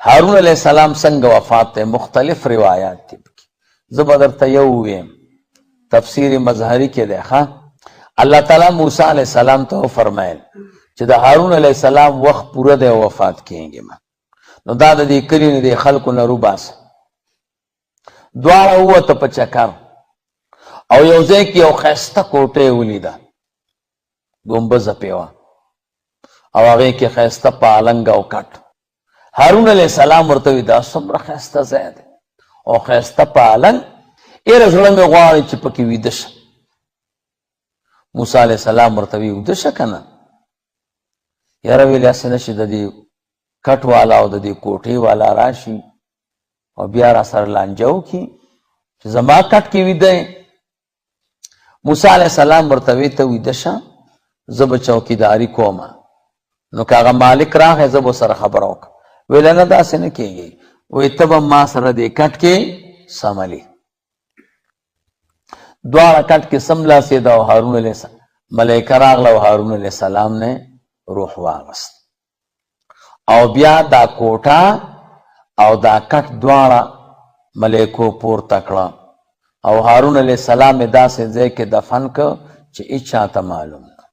هارون علیہ السلام څنګه وفات ته مختلف روایات دي. زه به درته یو ویم، تفسیر مظهری کې دی. الله تعالی موسی علیہ السلام ته فرمایل چې د هارون علیہ السلام وخت پوره دی وفات کېږي، نو دا د دې کلي نه د خلکو نه روباسه. دواړه ووته په چکر او یو ځای کې یو ښایسته کوټه ولیده، ګمبزه پې وه او هغې کې ښایسته پالنګ او کټ. هارون علیہ السلام ورته وی دا څومره ښایسته ځای دی او ښایسته پالنګ، ایره زړه مې غواړي چې پکې ویده شه. موسی علیہ السلام ورته وی ویده شه که نه؟ یاره ویل هسې نه چې د دې کټ والا او د دې کوټې والا راشي او بیا را سره لانجه وکړي چې زما کټ کې ویده یې. موسی علیہ السلام ورته وی ته ویده شه، زه به چوکیداري کومه، نو که هغه مالک راغی زه به سره خبره وکړم. ویل نه داسې نه کېږي، وایي ته به ما سره دې کټ کې سملي. دواړه کټ کې سملاسېده او هارون علیه السلام ملایکه راغله او هارون علیه السلام نه روح واغست او بیا دا کوټه او دا کټ دواړه ملایکو پورته کړه او هارون علیه السلام یې داسې ځای کې دفن کړ چې هېڅ چاته معلوم نه.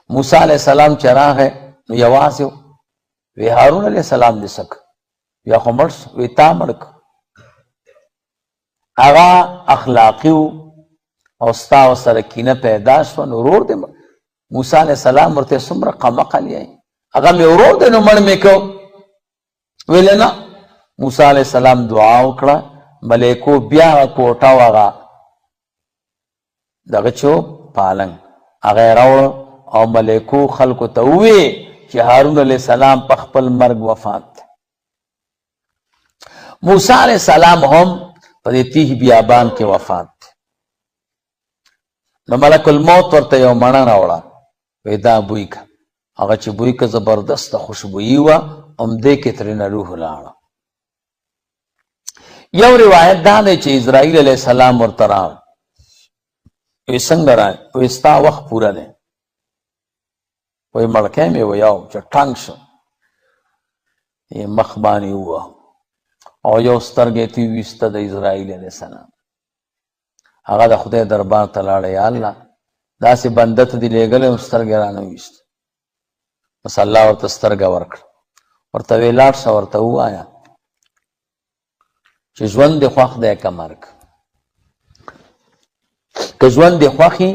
موسی علیه السلام چې راغی نو یوازې و. وی هارون علیه السلام دې څه کړ؟ بیا خو مړ شو. وی تا مړ کړ. هغه اخلاقي و او ستا ورسره کینه پیدا شوه نو ورور دی. موسی علیه السلام ورته څومره قمقل یې، هغه مې ورور دی نو مړ مې کړ. ویل نه. موسی علیه السلام دعا وکړه، ملیکو بیا هغه کوټه و هغه دغه چې و پالنګ هغه یې راوړه او ملیکو خلکو ته ووی چې هارون علیه السلام په خپل مرګ وفات دی. موسی علیه السلام هم په دې تیه بیابان کې وفات دی. نو ملک الموت ورته یو مڼه راوړه، وی دا بوی که. هغه چې بوی که زبردسته خوشبویي وه، همدې کې ترېنه روح لاړه. یو روایت دا دی چې اسرائیل علیه السلام ورته راغی، وی څنګه راغی؟ وی ستا وخت پوره دی. وی مړکی مې ویاو چې ټنګ شو، مخ باندې ووهه او یو سترګې تې ویسته د اسرائیل علیه السلام. هغه د خدای دربار ته لاړه، یا الله داسې بنده ته دې لېږلی یم سترګې رانه ویسته. بس الله ورته سترګه ورکړه. ورته وی لاړ شه ورته ووایه چې ژوند دې خوښ دی که مرګ. که ژوند دې خوښي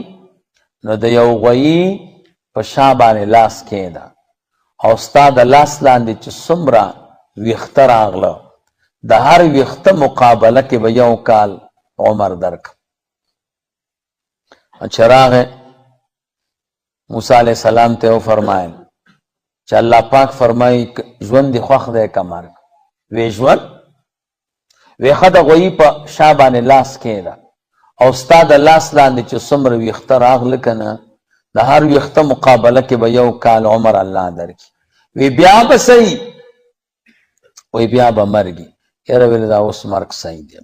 نو د یو غویي په شا باندې لاس کېږده او ستا د لاس لاندې چې څومره ویښته راغله د هر ویښته مقابله کې به یو کال عمر درکړم. چې راغی موسی علیه السلام ته وفرمایل چې الله پاک فرمایي ژوند دې خوښ دی که مرګ؟ وی ژوند. وی ښه د غویي په شا باندې لاس کېږده او ستا د لاس لاندې چې څومره ویښته راغله که نه د هر ویښته مقابله کې به یو کال عمر الله درکړي. وی بیا به صحیح؟ وی بیا به مرګي. یاره ویل دا اوس مرګ صحیح دی.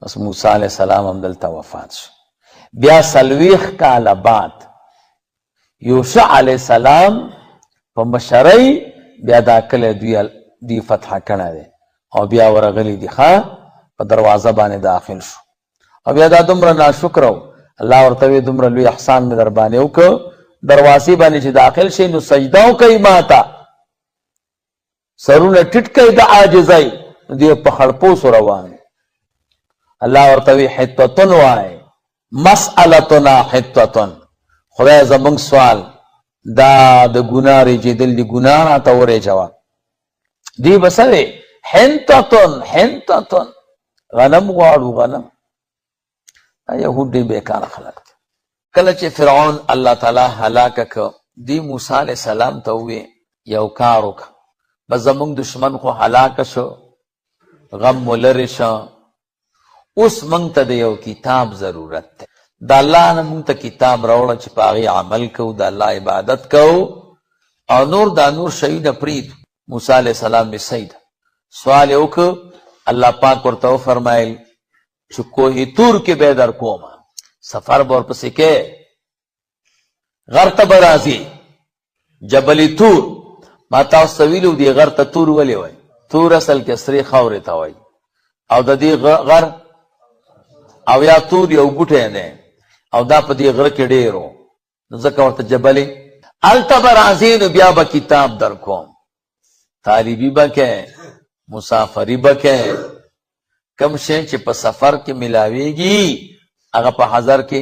بس موسی علیه السلام هم دلته وفات شو. بیا 40 کاله بعد یوشع علیه السلام په مشرۍ بیا دا کلی دوی فتح کړی دی او بیا ورغلی دي په دروازه باندې داخل شو او بیا دا دومره ناشکره و. الله ورته وی دومره لوی احسان مې در باندې وکړ، دروازې باندې چې داخل شي نو سجده وکئ ماته، سرونه ټیټ کئ د عاجزۍ. دوی په خړپوسو روان. الله ورته وی حطتن وایي، مسألتنا حطتن. خدای زمونږ سوال دا د ګناه رېجېدل دي، ګناه راته ورېجوه. دوی به څه وی؟ حنطتن حنطتن، غنم غواړو غنم. یهود ډېر بېکاره خلک دي. کله چې فرعون الله تعالی هلاکه که دی موسی علیه السلام ته ووی یو کار وکړه، بس زمونږ دشمن خو هلاکه شو، غم مو لرې شه، اوس موږ ته د یو کتاب ضرورت دی. د الله نه موږ ته کتاب راوړه چې په هغې عمل کوو، د الله عبادت کوو او نور دا نور شیونه پرېږدو. موسی علیه السلام مې صحیح ده. سوال یې وکړ، الله پاک ورته وفرمایل چې کوه تور کې به در کومه، سفر به ورپسې کې، غر ته به راځي، جبل تور ما تاسو ویلو دی غر ته تور ولې وای؟ تور اصل کې سری خاورې ته وای، او د دې غر او یا تور یو بوټی دی او دا په دې غره کې ډېرو، نو ځکه ورته جبل هلته به راځې نو بیا به کتاب در کوم، طالبي به کې، مسافري به کې، کم شی چې په سفر کې ملاویږي هغه په حضر کې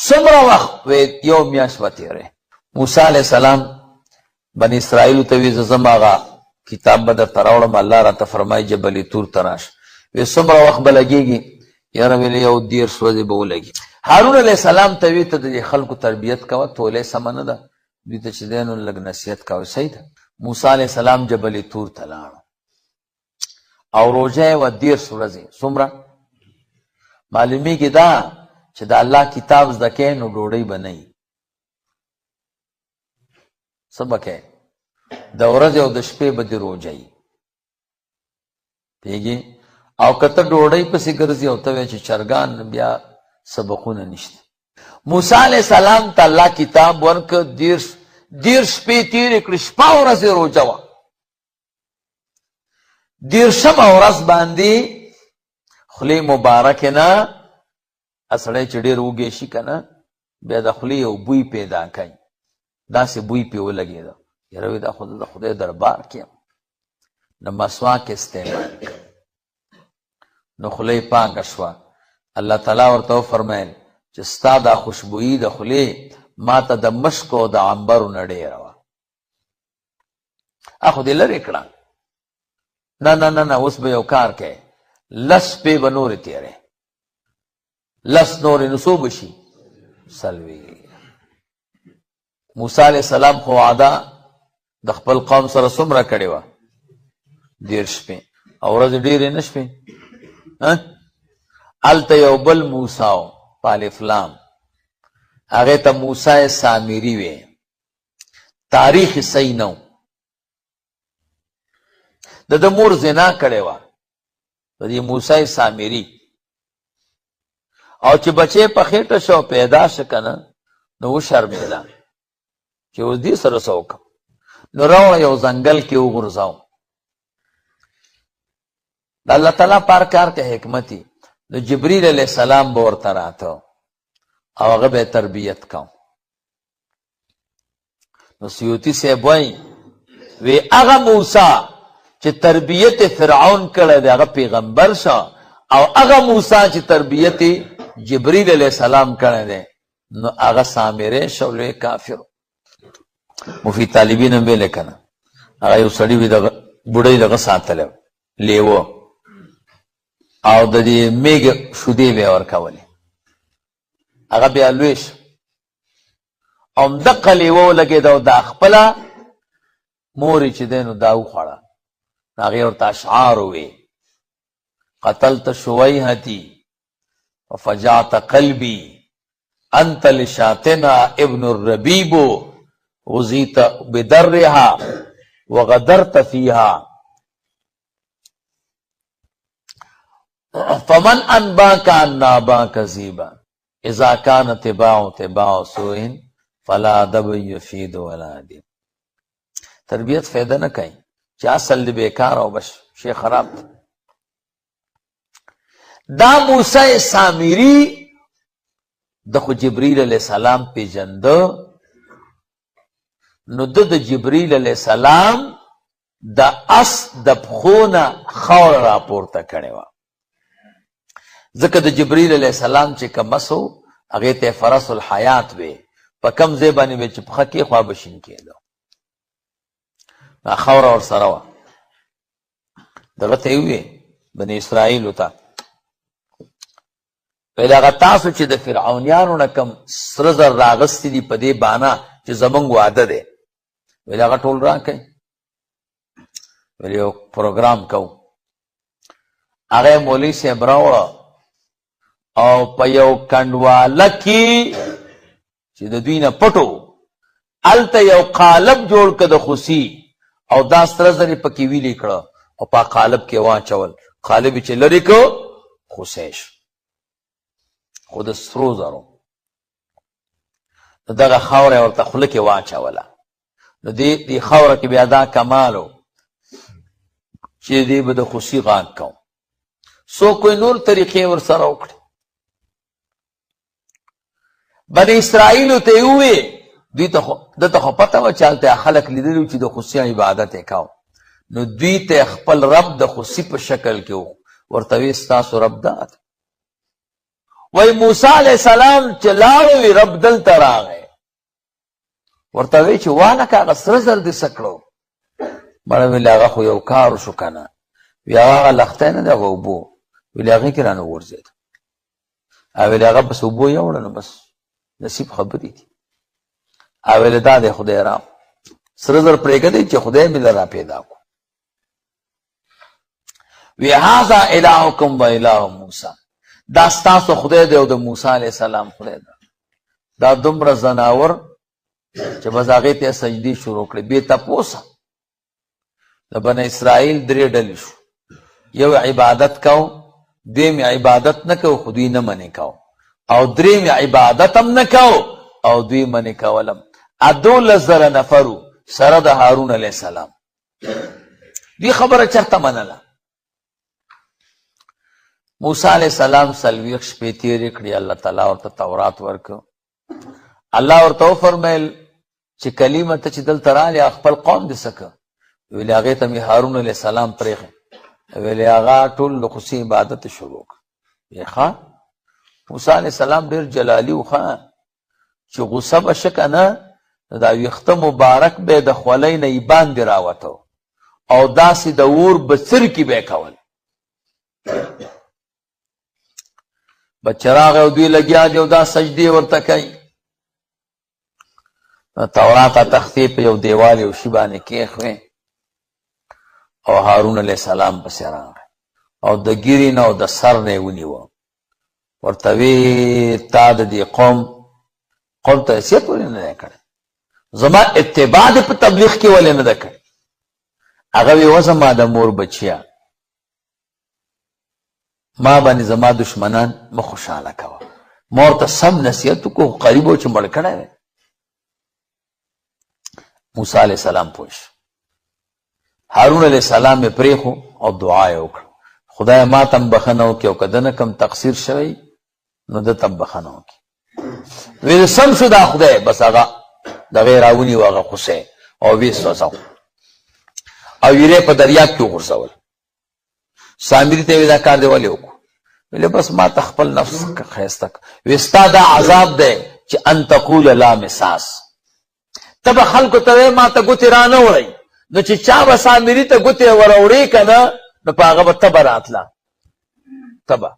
څومره وخت یو میاشت به تېری. موسی علیه السلام بني اسرائیلو ته وی زما هغه کتاب به درته راوړم، الله راته فرمایي جبل طور ته راشه. وی څومره وخت به لګېږي؟ یاره ویلې یو 13 ورځې به ولګي. هارون علیه السلام ته وی ته د خلکو تربیت کوه، تولې سمه نه ده، دوی ته چې دی نو لږ نصیحت کوه. صحیح ده. موسی علیه السلام جبل طور ته لاړ او روژه یې وه 13 ورځې. څومره معلومیږي دا چې د الله کتاب زده کوې نو ډوډۍ به نه وي، څه به کوې؟ د ورځې او د شپې به دې روژه وي، پوهېږې؟ او که ته ډوډۍ پسې ګرځي او ته وایې چې چرګان بیا سبقونه نشته. موسی علیه السلام ته الله کتاب ورکړ، 13 شپې تېرې کړې، شپه ورځې روژه وه. 13مه ورځ باندې خولې مبارکې نه سړی چې ډېر وږی شي که نه بیا د خولې یو بوی پیدا کوي، داسې بوی پې ولګېده. یاره وی دا خو د خدای دربار کې یم، نو مسواک استعمال کړ، نو خوله یې پاکه شوه. الله تعالی ورته وفرمیل چې ستا دا خوشبویي د خولې ما ته د مشکو او د عنبرو نه ډېره وه، خو دې لرې کړه. نه نه نه نه، اوس به یو کار کوې، 10 شپې به نورې تېرې، 10 نورې نو څو به شي؟ 40. موسی علیه السلام خو وعده د خپل قوم سره څومره کړې وه؟ 13 شپې، او ورځې ډېرې نه شپې. هلته یو بل موسی و په الف لام، هغې ته موسی سامري وی، تاریخ یې صحیح نه و، د مور زنا کړې وه د دې موسی سامري، او چې بچې په خېټه شو پیدا شه که نه نو وشرمېده چې اوس دې سره څه وکړم، نو راوړه یو ځنګل کې وغورځاو. د الله تعالی پار کار کې حکمت وي. نو جبریل علیه السلام به ورته راته او هغه به یې تربیت کوم. نو سیوطي صاحب وایي وی هغه موسی چې تربیت فرعون کړی دی هغه پیغمبر شه، او هغه موسی چې تربیت جبریل علیه السلام کړی دی نو هغه سامری شه، لوی کافر. مفید طالبین هم ویلی که نه، هغه یو سړي وي دغه بوډۍ دغه ساتلی لیوه، او د دې میږ شودې به یې ورکولې، هغه بیا لوی شه، او همدقه لیوه ولګېده او دا خپله مور یې چې دی نو دا وخوړه. هغې ورته اشعار ووې، قتلت شویحتي وفجعت قلبي انت لشاتنا ابن الربيب غزيت بدرها وغدرت فيها فمن انباك ان اباك زيبا اذا كان تباع سوء فلا دب يفيد ولا دين. تربیت فائدہ نه کوي چې اصل دی بیکار او بس شی خراب. دا موسی سامری د خو جبریل علیہ السلام پیژنده، نو د جبریل علیہ السلام د اس د پخونه خاور راپورته کړې وه، ځکه د جبریل علیہ السلام چې کوم مسو هغې ته فرس الحیات وی، په کم ځای باندې وی چې پښه کېخوا به شین کېده، خاوره ورسره وه. دغه ته یې ووې بني اسرائیلو ته ویل هغه تاسو چې د فرعونیانو نه کوم سره زر راغستي دي په دې بانه چې زمونږ واده دی، ویل هغه ټول راکئ، ویل یو پروګرام کوو. هغه مولوي صاحب راوړه او په یو کنډواله کې چې د دوی نه پټو هلته یو قالب جوړ که د خوسي، او دا سره زر یې پکې ویلې کړه او په قالب کې واچول، قالب یې چې لرې که خوسی شو، خو د سرو زرو. دغه خاوره ورته خوله کې واچوله، نو دې خاوره کې بیا دا کمالو چې دې به د خوشي غاږ کوم. سو کوئی نور طریقې ورسره وکړي. بني اسرائیلو ته ووې دته خو پته وه چې هلته خلک لیدلي چې د خوشي عبادت یې کوم، نو دوی ته خپل رب د خوشي په شکل کې ورته وی ستاسو رب دا دی. وی موسی علیہ السلام چې لاړو وی رب دلته راغی، ورته وی چې وانه هغه سره زر دې څه کړو؟ مړه ویل هغه خو یو کار وشو که نه، وی هغه لښتی نه دی، هغه اوبو. ویل هغې کې رانه وغورځېد. ویل هغه بس اوبو یوړه نو بس نصیب خبرې دي. ویل دا دی خدای را سره زر پرېږدی چې خدای مې را پیدا کړو. وی هذا الهکم و اله موسی، دا ستاسو خدای دی او د موسی علیه السلام خدای دی. دا دومره زناور چې بس هغې ته سجدې شروع کړې بې تپوسه. د بني اسرائیل درې ډلې شو، یو عبادت کو، دویم عبادت نه کو خو دوی نه منې کو، او دریم عبادت هم نه کو او دوی منې کولم. 12,000 نفرو سره د هارون علیه السلام. دوی خبره چرته منله. موسی علیہ السلام 40 شپې تیرې کړې، الله تعالی ورته تورات ورکړ. الله ورته وفرمیل چې کلمه ته چې دلته رالې خپل قوم دې څه که؟ ویلې هغې ته مې هارون علیه السلام پرېښی. ویلې هغه ټول د خصوصي عبادت شروع کړ. ښه موسی علیه السلام ډېر جلالي و ښه چې غصه به شه که نه، دا ویښته مبارک به د خولۍ نه یې باندې راوته او داسې د اور بڅرکي به یې کول. بچه راغی او دوی لګیا دي او دا سجدې ورته کوي. تورات تختې په یو دیوال یو شي باندې کېښوې او هارون علیه السلام پسې راغی او د ګیرې نه او د سر نه یې ونیوه. ورته وی تا د دې قوم ته حیثیت ولې نه دی کړی؟ زما اتباع دې په تبلیغ کې ولې نه ده کړی؟ هغه وی و زما د مور بچیا، ما باندې زما دشمنان مه خوشحاله کوه. ما ورته سم نصیحت وکړو، قریب و چې مړ کړی دی. موسی علیه السلام پوه شو. هارون علیه السلام یې پرېښو او دعا یې وکړه، خدای ما ته هم بخښنه وکړي او که ده نه کم تقصیر شوی نو ده ته هم بخښنه وکړي. ویل سم شو دا خدای. بس هغه دغې راونیو هغه خوسی او ویې سوځو او ویرې په دریاب کې وغورځول. سامري ته وی دا کار دی ولې وکړو؟ ویلې بس ما ته خپل نفس ښایسته کړ. وی ستا دا عذاب دی چې ان تقول لا مساس، ته به خلکو ته وایې ما ته ګوتې رانه وړئ، نو چې چا به سامري ته ګوتې وروړې که نه نو په هغه به تبه راتله، تبه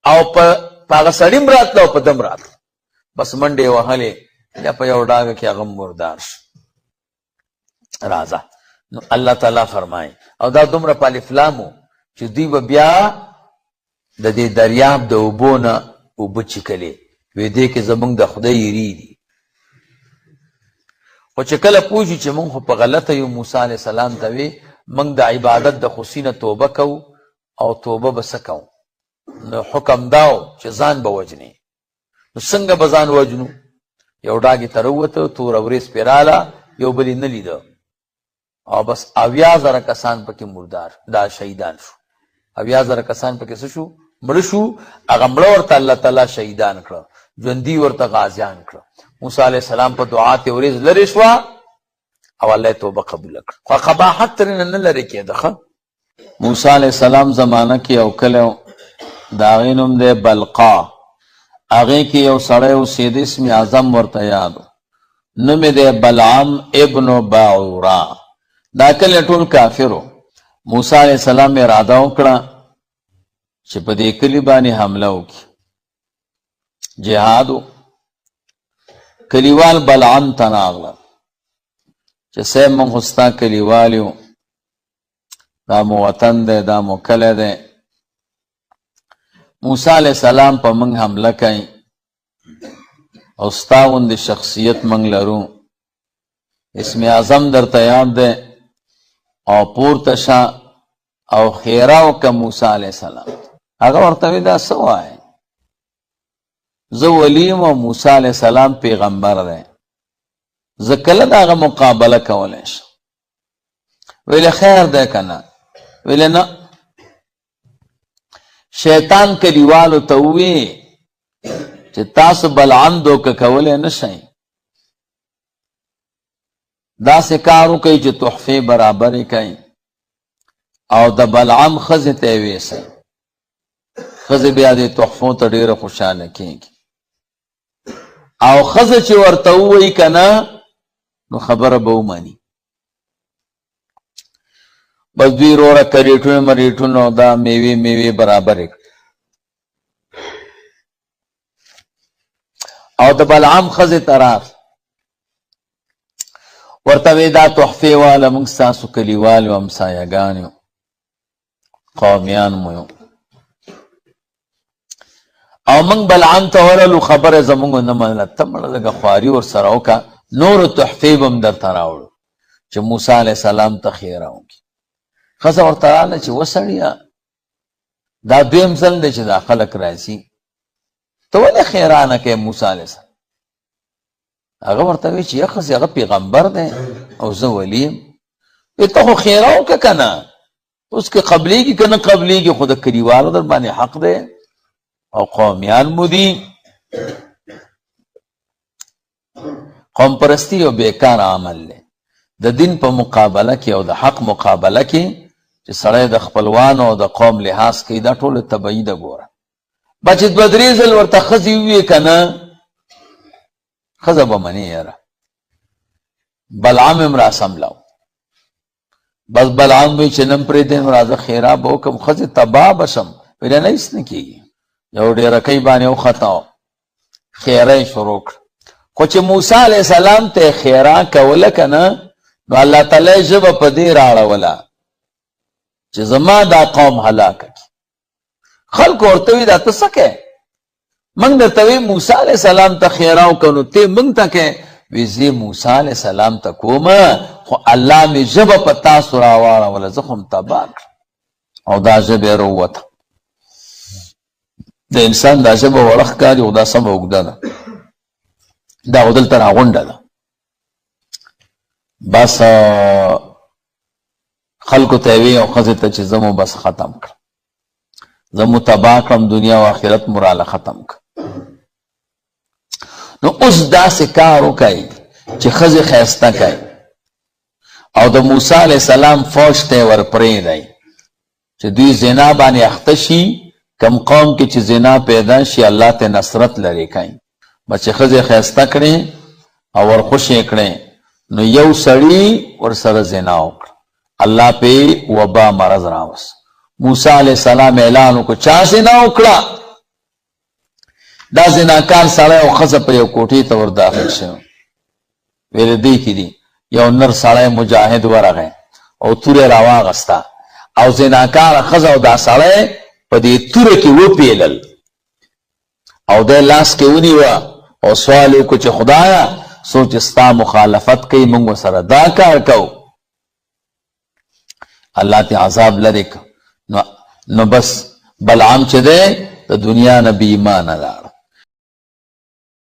او په هغه سړي م راتله او په دم راتله. بس منډې یې وهلې یا په یو ډاګه کې هغه مردار شو. راځه نو الله تعالی فرمایي او دا دومره په الفلامو چې دوی به بیا د دې دریاب د اوبو نه اوبه چیکلې. وی دې کې زمونږ د خدای یریږي. خو چې کله پوه شي چې مونږ خو په غلطه یو، موسی علیه السلام ته وی مونږ د عبادت د خوسي نه توبه کوو او توبه به څه کوو؟ نو حکم داو چې ځان به وجنې. نو څنګه به ځان وجنو؟ یو ډاګې ته راووته، توره ورېځ پرې راله، یو بل یې نه لیده او بس 80,000 کسان پکې مردار دا شهیدان شو. 80,000 کسان پکې څه شو؟ مړه شو. هغه مړه ورته الله تعالی شهیدان کړه، ژوندي ورته غازیان کړه. موسی علیه السلام په دعا ته ورېځ لرې شوه او الله یې توبه قبوله کړه. خو قباحت ترېنه نه لرې کېده. موسی علیه السلام زمانه کې یو کلی د هغې نوم دی بلقا. هغې کې یو سړی اوسېده اسم اعظم ورته یاد و، نوم یې دی بلعم ابن باعورا. دا کلی ټول کافرو. موسی علیه السلام اراده وکړه چې په دې کلي باندې حمله وکړي، جهاد و. کلیوال بلعم ته راغله چې صاحب موږ خو ستا کلیوال یو، دا مو وطن دی، دا مو کلی دی، موسی علیه السلام په موږ حمله کوي او ستا غوندې شخصیت موږ لرو، اسم اعظم درته یاد دی او پورته شه او خیره وکړه موسی علیه السلام. هغه ورته وی دا څه وایې؟ زه ولی یم او موسی علیه السلام پیغمبر دی. زه کله دغه مقابله کولی شم. ویل خیر دی که نه؟ ویل نه. شیطان کلیوالو ته ووی چې تاسو بلعم دوکه کولی نه شئ، داسې کار وکئ چې تحفې برابرې کوئ او د بلعم ښځې ته یې ویسئ. ښځې بیا دې تحفو ته ډېره خوشحاله کېږي او ښځه چې ورته ووایي که نه نو خبره به ومني. بس دوی روره کریټونه مریټونه دا میوې برابرې کړې او د بلعم ښځې ته راغله، ورته وی دا تحفې واله موږ ستاسو کلیوال یو، همسایهګان یو، قومیان مو یو او موږ بلعم ته ورغلو، خبره زموږ نه منله. ته مړه لږه خواري ورسره وکړه، نورو تحفې به هم درته راوړو چې موسی علیه السلام ته ښېرا وکړي. ښځه ورته راغله چې وسړیه دا دویم ځل دی چې دا خلک راځي، ته ولې ښېرا نه کوې موسی علیه السلام؟ هغه ورته وی چې یا ښځې هغه پیغمبر دی او زه ولی یم. وی ته خو ښېرا وکړه که نه، اوس که قبلیږي که نه قبلیږي خو د کلیوالو در باندې حق دی او قومیان مو دي. قوم پرستی یو بیکار عمل دی. د دین په مقابله کې او د حق مقابله کې چې سړی د خپلوانو او د قوم لحاظ کوي، دا ټوله طبعي ده. ګوره به چې دوه درې ځل ورته ښځې وویې که نه، ښځه به منې یاره. بلعم هم را سملاو، بس بلعم وی چې نن پرېږدی نو راځه ښېرا به وکړم، ښځې تباه به شم. ویله نه هېڅ نه کېږي. یو ډېرکۍ باندې وخته ښېرا یې شروع کړه. خو چې موسی علیه السلام ته ښېرا کوله که نه، نو الله تعالی ژبه په دې راړوله چې زما دا قوم هلاکه کړي. خلکو ورته وي دا ته څه کوې؟ موږ درته وی موسی علیه السلام ته ښېرا وکړه نو ته موږ ته کوې؟ وی زه موسی علیه السلام ته کومه، خو الله مې ژبه په تاسو راواړوله، زه خو م تباه کړم او دا ژبه یې راووته. د انسان دا ژبه وړه ښکاري خو دا سمه اوږده ده، دا خو دلته راغونډه ده. بس خلکو ته یې وی او ښځې ته چې زه مو بس ختم کړم، زه مو تباه کړم، دنیا او آخرت مو راله ختم کړم. نو اوس داسې کار وکئ چې ښځې ښایسته کوي او د موسی علیه السلام فوج ته یې ورپرېږدئ چې دوی زنا باندې اخته شي. کم قوم کې چې زنا پیدا شي الله ته نصرت لري کوي. بس چې ښځې ښایسته کړې او ورخوشې کړې نو یو سړي ورسره زنا وکړه، الله پې وبا مرض راوست. موسی علیه السلام اعلان وکړو چا زنا وکړه؟ دا زناکار سړی او ښځه په یو کوټې ته ور داخل شوی. ویل دی کې دي یو نر سړی مجاهد ورغی او توره راواغسته او زناکاره ښځه او دا سړی په دې توره کې وپیلل او دی لاس کې ونیوه او سوال وکړو چې خدایه څوک چې ستا مخالفت کوي موږ ورسره دا کار کوو، الله ته عذاب لرې کړ. نو بس بلعم چې دی د دنیا نه بې ایمانه لاړ.